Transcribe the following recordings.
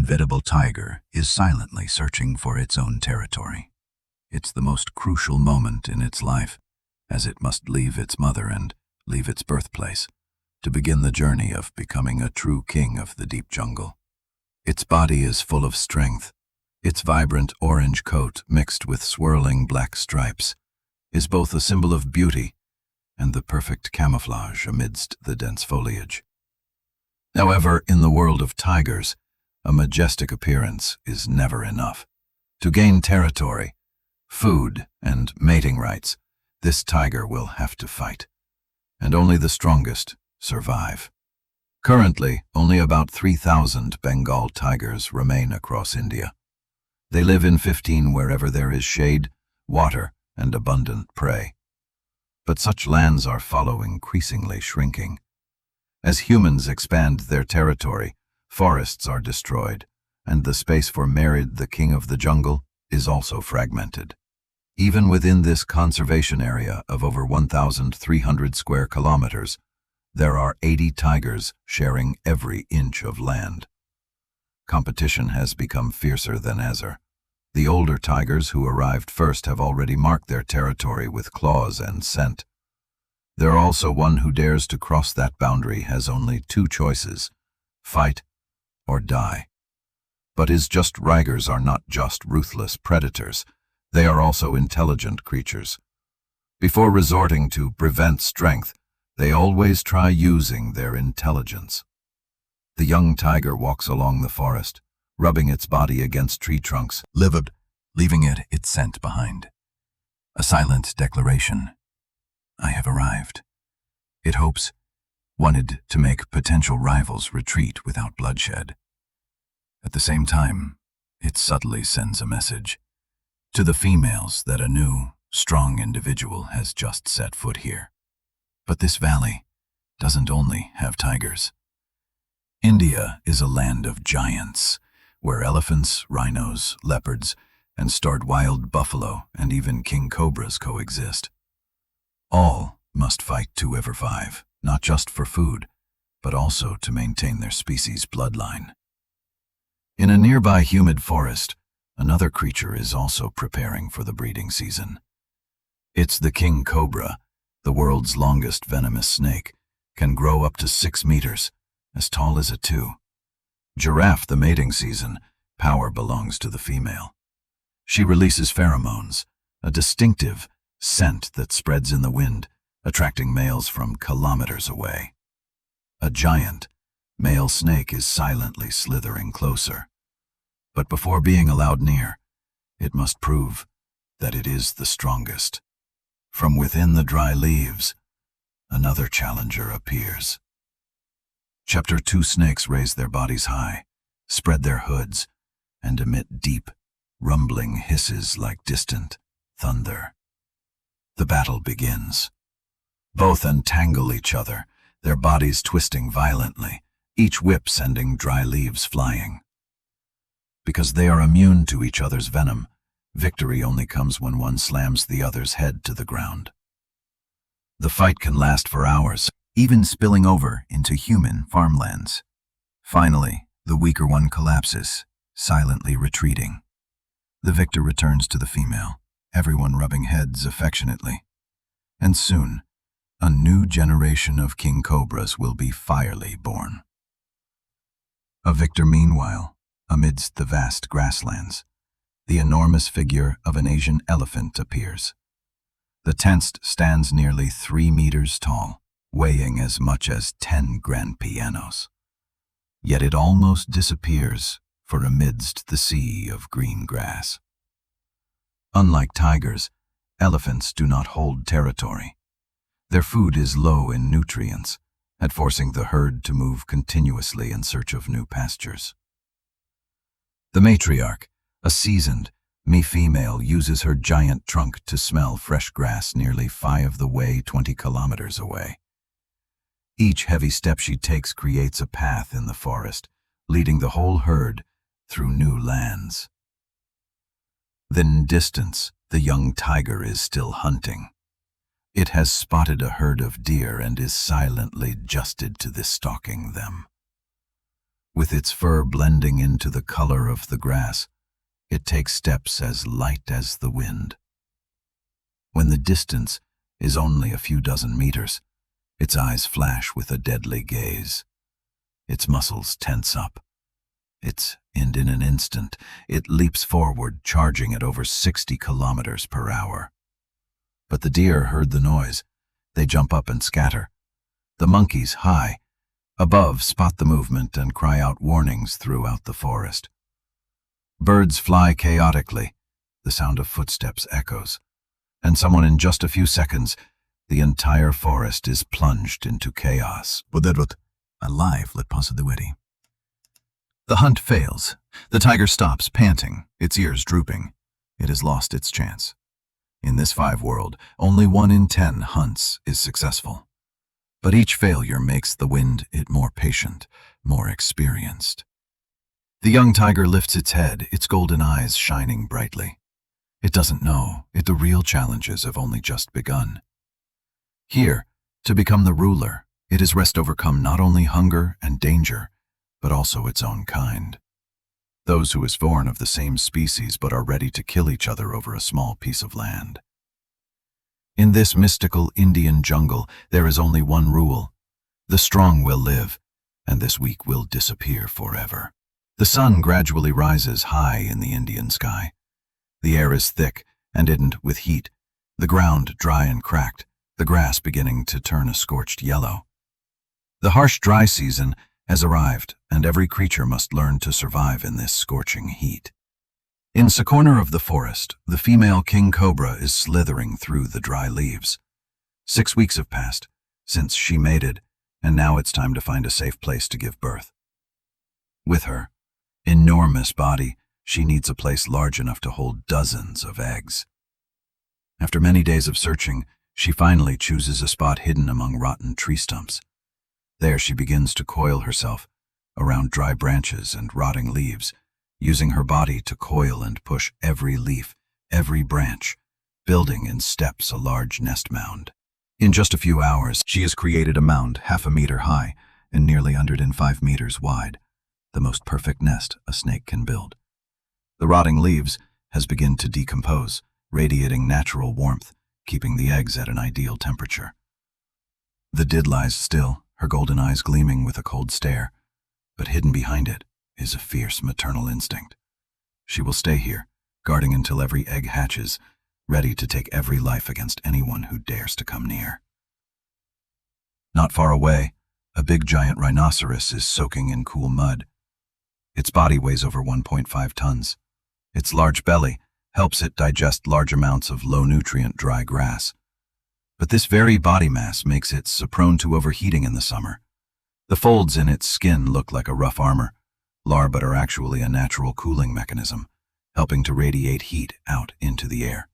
inevitable tiger is silently searching for its own territory. It's the most crucial moment in its life, as it must leave its mother and leave its birthplace to begin the journey of becoming a true king of the deep jungle. Its body is full of strength. Its vibrant orange coat, mixed with swirling black stripes, is both a symbol of beauty and the perfect camouflage amidst the dense foliage. However, in the world of tigers, a majestic appearance is never enough. To gain territory, food, and mating rights, this tiger will have to fight, and only the strongest survive. Currently, only about 3,000 Bengal tigers remain across India. They live in 15 wherever there is shade, water, and abundant prey. But such lands are increasingly shrinking. As humans expand their territory, forests are destroyed, and the space for Merid, the king of the jungle, is also fragmented. Even within this conservation area of over 1,300 square kilometers, there are 80 tigers sharing every inch of land. Competition has become fiercer than ever. The older tigers who arrived first have already marked their territory with claws and scent. There also one who dares to cross that boundary has only two choices: fight or die. But his just tigers are not just ruthless predators, they are also intelligent creatures. Before resorting to prevent strength, they always try using their intelligence. The young tiger walks along the forest, rubbing its body against tree trunks, livid, leaving its scent behind. A silent declaration. I have arrived. It hopes, wanted to make potential rivals retreat without bloodshed. At the same time, it subtly sends a message to the females that a new, strong individual has just set foot here. But this valley doesn't only have tigers. India is a land of giants, where elephants, rhinos, leopards, and starred wild buffalo and even king cobras coexist. All must fight to survive, not just for food, but also to maintain their species' bloodline. In a nearby humid forest, another creature is also preparing for the breeding season. It's the king cobra, the world's longest venomous snake, can grow up to 6 meters, as tall as a 2. Giraffe, the mating season, power belongs to the female. She releases pheromones, a distinctive scent that spreads in the wind, attracting males from kilometers away. A giant, male snake is silently slithering closer. But before being allowed near, it must prove that it is the strongest. From within the dry leaves, another challenger appears. Chapter 2. Snakes raise their bodies high, spread their hoods, and emit deep, rumbling hisses like distant thunder. The battle begins. Both entangle each other, their bodies twisting violently, each whip sending dry leaves flying. Because they are immune to each other's venom, victory only comes when one slams the other's head to the ground. The fight can last for hours, even spilling over into human farmlands. Finally, the weaker one collapses, silently retreating. The victor returns to the female, everyone rubbing heads affectionately. And soon, a new generation of king cobras will be fierily born. A victor, meanwhile, amidst the vast grasslands, the enormous figure of an Asian elephant appears. The tent stands nearly 3 meters tall, weighing as much as 10 grand pianos. Yet it almost disappears, for amidst the sea of green grass. Unlike tigers, elephants do not hold territory. Their food is low in nutrients, forcing the herd to move continuously in search of new pastures. The matriarch, a seasoned, female, uses her giant trunk to smell fresh grass nearly 20 kilometers away. Each heavy step she takes creates a path in the forest, leading the whole herd through new lands. Then in distance, the young tiger is still hunting. It has spotted a herd of deer and is silently adjusted to stalking them. With its fur blending into the color of the grass, it takes steps as light as the wind. When the distance is only a few dozen meters, its eyes flash with a deadly gaze. Its muscles tense up. And in an instant, it leaps forward, charging at over 60 kilometers per hour. But the deer heard the noise. They jump up and scatter. The monkeys, high above, spot the movement and cry out warnings throughout the forest. Birds fly chaotically. The sound of footsteps echoes. And in just a few seconds, the entire forest is plunged into chaos. Alive, let possibility. The hunt fails. The tiger stops, panting, its ears drooping. It has lost its chance. In this 5 world, only 1 in 10 hunts is successful. But each failure makes the wind it more patient, more experienced. The young tiger lifts its head, its golden eyes shining brightly. It doesn't know the real challenges have only just begun. Here, to become the ruler, it has overcome not only hunger and danger, but also its own kind. Those who is born of the same species but are ready to kill each other over a small piece of land. In this mystical Indian jungle, there is only one rule. The strong will live, and this weak will disappear forever. The sun gradually rises high in the Indian sky. The air is thick and eddened with heat, the ground dry and cracked, the grass beginning to turn a scorched yellow. The harsh dry season has arrived, and every creature must learn to survive in this scorching heat. In a corner of the forest, the female king cobra is slithering through the dry leaves. 6 weeks have passed since she mated, and now it's time to find a safe place to give birth. With her enormous body, she needs a place large enough to hold dozens of eggs. After many days of searching, she finally chooses a spot hidden among rotten tree stumps. There she begins to coil herself around dry branches and rotting leaves, using her body to coil and push every leaf, every branch, building in steps a large nest mound. In just a few hours, she has created a mound 1/2 meter high and nearly 105 meters wide, the most perfect nest a snake can build. The rotting leaves has begun to decompose, radiating natural warmth, keeping the eggs at an ideal temperature. The did lies still, her golden eyes gleaming with a cold stare, but hidden behind it is a fierce maternal instinct. She will stay here, guarding until every egg hatches, ready to take every life against anyone who dares to come near. Not far away, a big giant rhinoceros is soaking in cool mud. Its body weighs over 1.5 tons. Its large belly helps it digest large amounts of low-nutrient dry grass. But this very body mass makes it so prone to overheating in the summer. The folds in its skin look like a rough armor, but are actually a natural cooling mechanism, helping to radiate heat out into the air.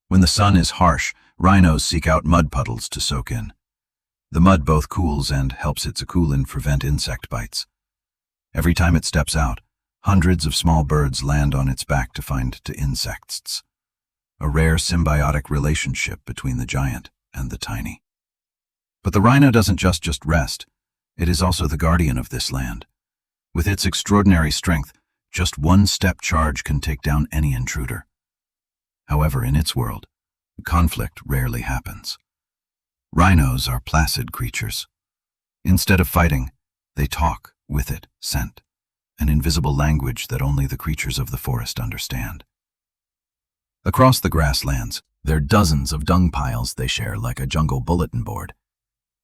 When the sun is harsh, rhinos seek out mud puddles to soak in. The mud both cools and helps it to cool and prevent insect bites. Every time it steps out, hundreds of small birds land on its back to find insects. A rare symbiotic relationship between the giant and the tiny. But the rhino doesn't just rest. It is also the guardian of this land. With its extraordinary strength, just one step charge can take down any intruder. However, in its world, conflict rarely happens. Rhinos are placid creatures. Instead of fighting, they talk with it, scent, an invisible language that only the creatures of the forest understand. Across the grasslands, there are dozens of dung piles they share like a jungle bulletin board.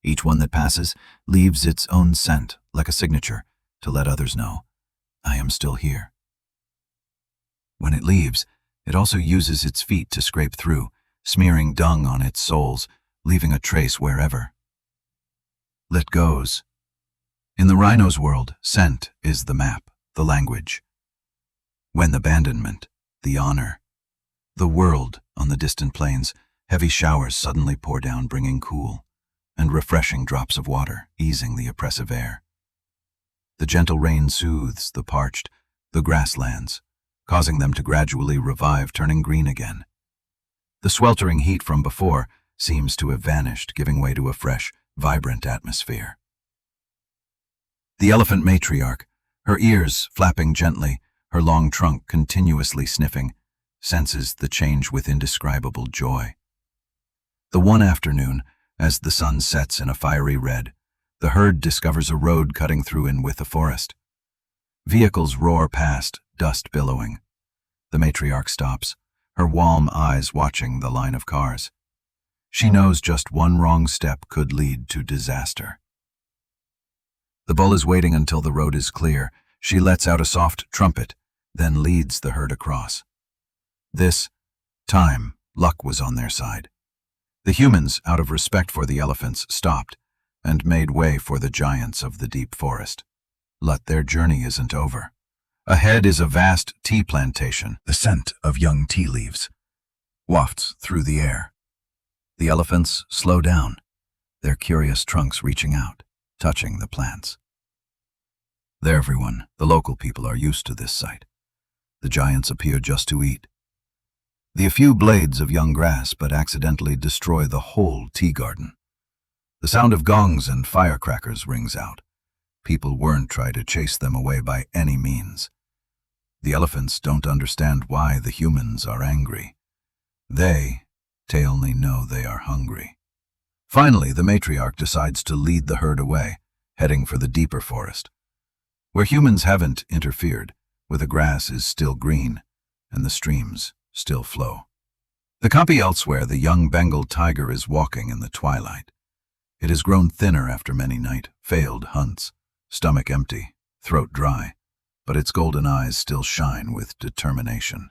Each one that passes leaves its own scent, like a signature, to let others know, I am still here. When it leaves, it also uses its feet to scrape through, smearing dung on its soles, leaving a trace wherever. It goes. In the rhino's world, scent is the map, the language. When abandonment, the honor. The world, on the distant plains, heavy showers suddenly pour down, bringing cool and refreshing drops of water, easing the oppressive air. The gentle rain soothes the parched, the grasslands, causing them to gradually revive, turning green again. The sweltering heat from before seems to have vanished, giving way to a fresh, vibrant atmosphere. The elephant matriarch, her ears flapping gently, her long trunk continuously sniffing, senses the change with indescribable joy. The one afternoon, as the sun sets in a fiery red, the herd discovers a road cutting through in with the forest. Vehicles roar past, dust billowing. The matriarch stops, her warm eyes watching the line of cars. She knows just one wrong step could lead to disaster. The bull is waiting until the road is clear. She lets out a soft trumpet, then leads the herd across. This time, luck was on their side. The humans, out of respect for the elephants, stopped and made way for the giants of the deep forest. But their journey isn't over. Ahead is a vast tea plantation. The scent of young tea leaves wafts through the air. The elephants slow down, their curious trunks reaching out, touching the plants. Everyone, the local people, are used to this sight. The giants appear just to eat. A few blades of young grass but accidentally destroy the whole tea garden. The sound of gongs and firecrackers rings out. People weren't trying to chase them away by any means. The elephants don't understand why the humans are angry. They only know they are hungry. Finally, the matriarch decides to lead the herd away, heading for the deeper forest, where humans haven't interfered, where the grass is still green and the streams still flow. The copy elsewhere, the young Bengal tiger is walking in the twilight. It has grown thinner after many failed hunts, stomach empty, throat dry, but its golden eyes still shine with determination.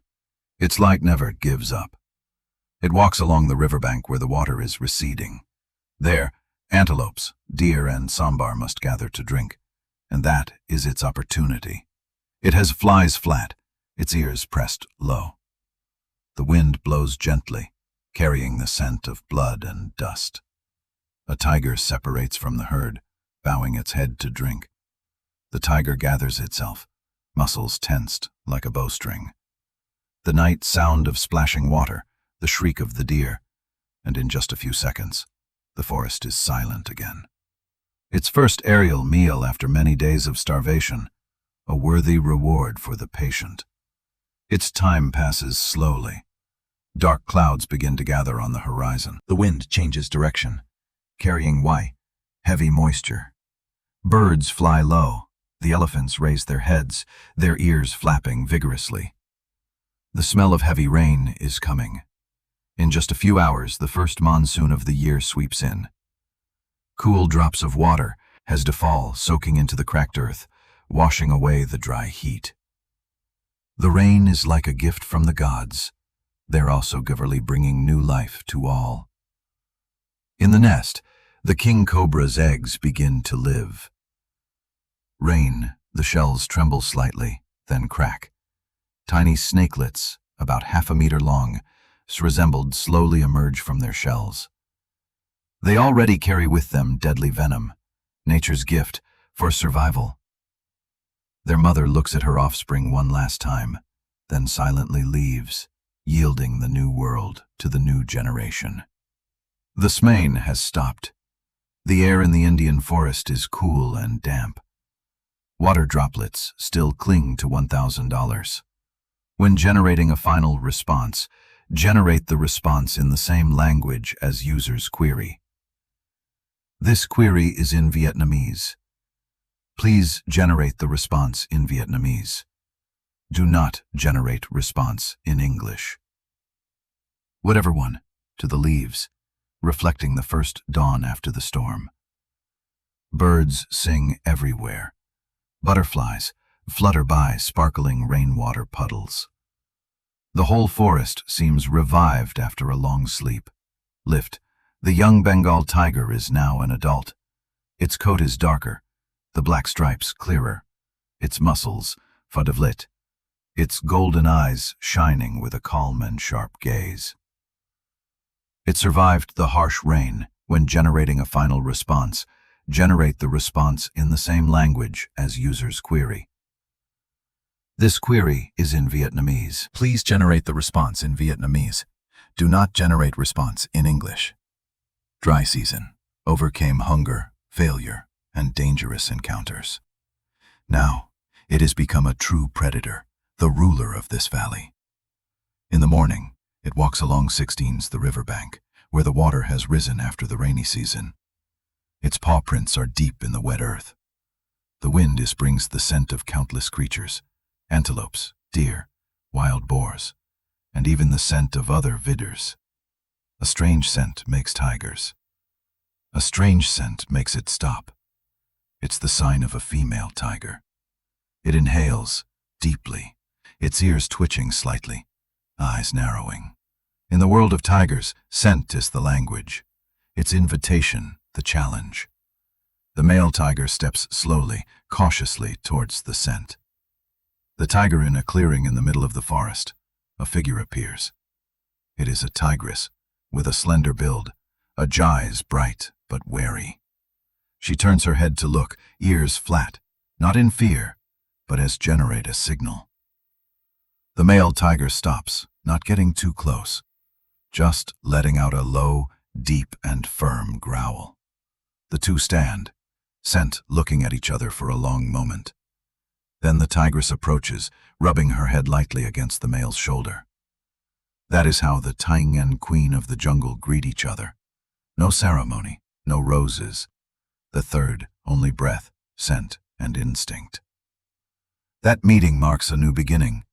Its light never gives up. It walks along the riverbank where the water is receding. There, antelopes, deer, and sambar must gather to drink, and that is its opportunity. It flies flat, its ears pressed low. The wind blows gently, carrying the scent of blood and dust. A tiger separates from the herd, bowing its head to drink. The tiger gathers itself, muscles tensed like a bowstring. The night sound of splashing water, the shriek of the deer, and in just a few seconds, the forest is silent again. Its first aerial meal after many days of starvation, a worthy reward for the patient. Its time passes slowly. Dark clouds begin to gather on the horizon. The wind changes direction, carrying heavy moisture. Birds fly low. The elephants raise their heads, their ears flapping vigorously. The smell of heavy rain is coming. In just a few hours, the first monsoon of the year sweeps in. Cool drops of water has to fall, soaking into the cracked earth, washing away the dry heat. The rain is like a gift from the gods. They're also giverly bringing new life to all. In the nest, the king cobra's eggs begin to live. Rain, the shells tremble slightly, then crack. Tiny snakelets, about half a meter long, resembled slowly emerge from their shells. They already carry with them deadly venom, nature's gift for survival. Their mother looks at her offspring one last time, then silently leaves, yielding the new world to the new generation. The smain has stopped. The air in the Indian forest is cool and damp. Water droplets still cling to $1,000. When generating a final response, generate the response in the same language as user's query. This query is in Vietnamese. Please generate the response in Vietnamese. Do not generate response in English. Whatever one, to the leaves, reflecting the first dawn after the storm. Birds sing everywhere. Butterflies flutter by sparkling rainwater puddles. The whole forest seems revived after a long sleep. Lift. The young Bengal tiger is now an adult. Its coat is darker, the black stripes clearer, its muscles fudavlit, its golden eyes shining with a calm and sharp gaze. It survived the harsh rain. When generating a final response, generate the response in the same language as user's query. This query is in Vietnamese. Please generate the response in Vietnamese. Do not generate response in English. Dry season overcame hunger, failure, and dangerous encounters. Now, it has become a true predator, the ruler of this valley. In the morning, it walks along 16's the riverbank, where the water has risen after the rainy season. Its paw prints are deep in the wet earth. The wind brings the scent of countless creatures, antelopes, deer, wild boars, and even the scent of other viders. A strange scent makes tigers. A strange scent makes it stop. It's the sign of a female tiger. It inhales, deeply, its ears twitching slightly, eyes narrowing. In the world of tigers, scent is the language. Its invitation, the challenge. The male tiger steps slowly, cautiously towards the scent. The tiger in a clearing in the middle of the forest. A figure appears. It is a tigress, with a slender build, a eyes bright but wary. She turns her head to look, ears flat, not in fear, but as generate a signal. The male tiger stops, not getting too close, just letting out a low, deep and firm growl. The two stand, scent looking at each other for a long moment. Then the tigress approaches, rubbing her head lightly against the male's shoulder. That is how the Tang and queen of the jungle greet each other. No ceremony, no roses. The third, only breath, scent, and instinct. That meeting marks a new beginning.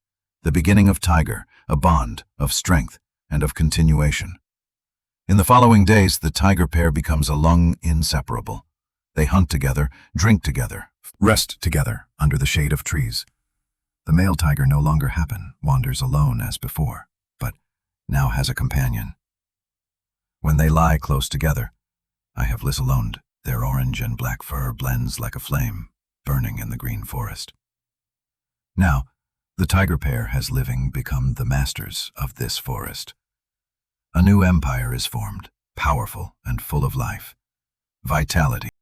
The beginning of tiger, a bond of strength and of continuation. In the following days, the tiger pair becomes inseparable. They hunt together, drink together, rest together under the shade of trees. The male tiger no longer wanders alone as before, but now has a companion. When they lie close together, I have listened. Their orange and black fur blends like a flame, burning in the green forest. Now, the tiger pair has become the masters of this forest. A new empire is formed, powerful and full of life, vitality.